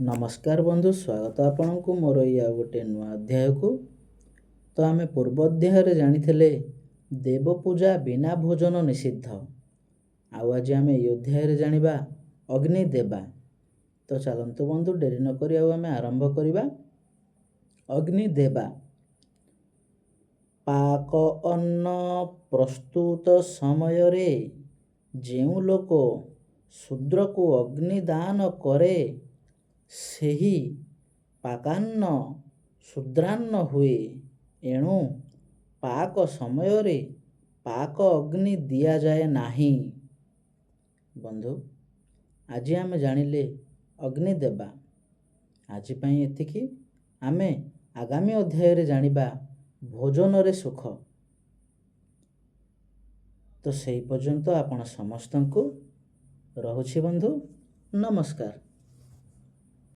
नमस्कार बंधु, स्वागत आपनकु मोर या गोटे नुआ अध्याय को। तो आमे पूर्व अध्याय जानी देव पूजा बिना भोजन निषिद्ध। आज आमे ये अध्याय जानिबा अग्नि देवा। तो चलंतु बंधु डेरी न करी आमे आरंभ करिबा। अग्नि देवा पाक अन्न प्रस्तुत समय रे जेउ लोक शूद्र को अग्निदान करे सेही पाकान्न शूद्रान्न हुए। एणु पाक समय रे पाक अग्नि दिया जाए नाही। बंधु आज आमे जानिले अग्नि देवा। आज पई एतिकी। आमे आगामी अध्याय रे जानिबा भोजन रे सुख। तो सेही पर्यंत आपण समस्तंकु रहुछि बंधु, नमस्कार।